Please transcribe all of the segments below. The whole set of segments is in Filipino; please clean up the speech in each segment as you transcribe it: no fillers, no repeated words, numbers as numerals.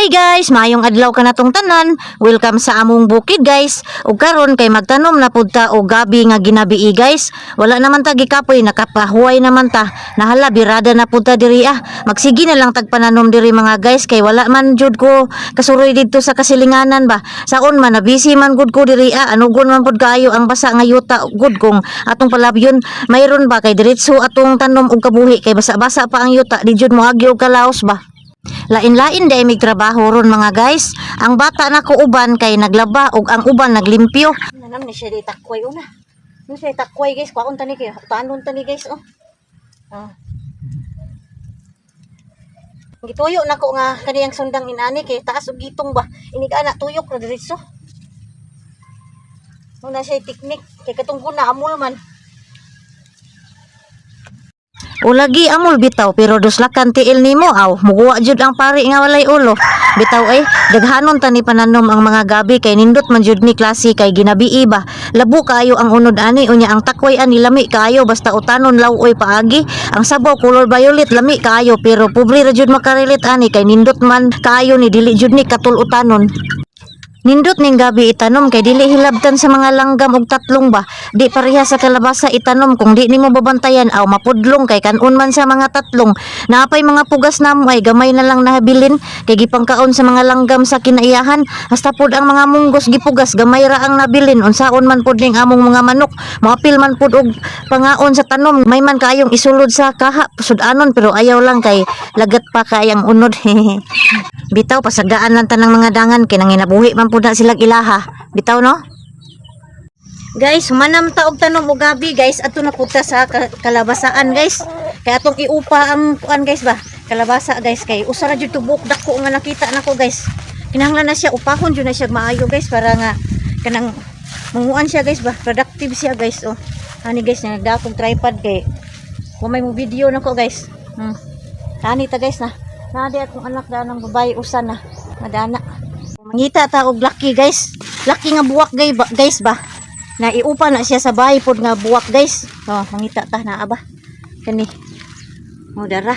Hi guys, maayong adlaw ka natong tanan. Welcome sa among bukid guys. Ug karon kay magtanom na pud ta og gabi nga ginabii guys. Wala naman ta gikapoy, nakapahuway naman ta. Nahala birada na pud ta diri ah. Magsigi na lang tagpananom diri mga guys kay wala man jud ko kasuroy didto sa kasilinganan ba. Saon man na busy man gud ko diri ah. Anugon man pud kaayo ang basa nga yuta gud kong atong palabyon. Mayroon ba kay diretso atong tanom og kabuhi kay basa-basa pa ang yuta di jud mo agyo kalaos ba. Lain-lain day mig trabaho ron mga guys. Ang bata na ko uban kay naglaba ug ang uban naglimpyo. Nanam ni siya di takway una. Ni siya takway guys, kwaon tani kay tanon tani guys oh. Gituyo na ko nga kaniyang sundang inani kay taas og gitong ba. Iniga na tuyok na diretso. Una siya teknik kay katong kuna amol man. Ulagi amol bitaw pero duslakan tiil nimo aw muguwa jud ang pari nga walay ulo bitaw ay daghanon tani pananom ang mga gabi kay nindot man jud ni klase kay ginabii ba labo kaayo ang unod ani unya ang takway ani lami kaayo basta utanon lawoy paagi ang sabaw color violet lami kaayo pero pobre ra jud makarilit ani kay nindot man kaayo ni dili jud ni katul utanon. Nindot ning gabi itanom kay dili hilabtan sa mga langgam og tatlong ba. Di pareha sa kalabasa itanom kung di nimo babantayan aw mapudlong kay kanon man sa mga tatlong. Naapay mga pugas namo ay gamay na lang nahabilin kay gipangkaon sa mga langgam sa kinaiyahan. Hasta pud ang mga munggos gipugas gamay ra ang nabilin unsaon man pud ning among mga manok. Moapil man pud og pangaon sa tanom. May man kayong isulod sa kaha sudanon pero ayaw lang kay lagat pa kayang unod. Bitaw pasagaan lang tanang mga dangan kay nanginabuhi man pud na silang ilaha. Bitaw no? Guys, humanam ta og tanom og gabi guys. Ato na pud ta sa kalabasaan guys. Kay atong iupa ang kuan guys ba. Kalabasa guys kay usa ra jud tubok dako nga nakita nako guys. Kinahanglan na siya upahon jud na siya maayo guys para nga kanang munguan siya guys ba. Productive siya guys oh. Ani guys nagdakog tripod kay wa may mo video nako guys. Ani ta guys na. Nadi akong anak da ng babae usan na madana. Mangita ta og laki guys. Laki nga buwak guys ba. Na iupa na siya sa bahay pod nga buwak guys. Oh, mangita ta na aba. Kani. Modara.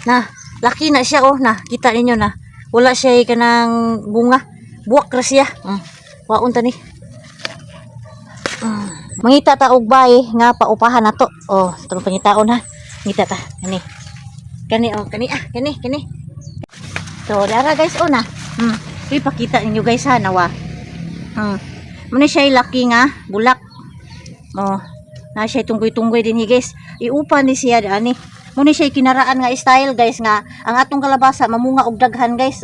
Na, laki na siya oh na. Kita ninyo na. Wala siya kanang bunga. Buwak ra siya. Waon ta ni. Mangita ta og bahay nga paupahan nato. Oh, tong pangitaon ha. Ngita ta. Kani. Kani oh, kani ah, kani. So, dara guys oh na. Ipakita ninyo guys ha nawa. Muna siya laki nga bulak. Oh, na siya tunggoy-tunggoy din guys. Iupa ni siya ani. Muna siya kinaraan nga style guys nga ang atong kalabasa mamunga og daghan guys.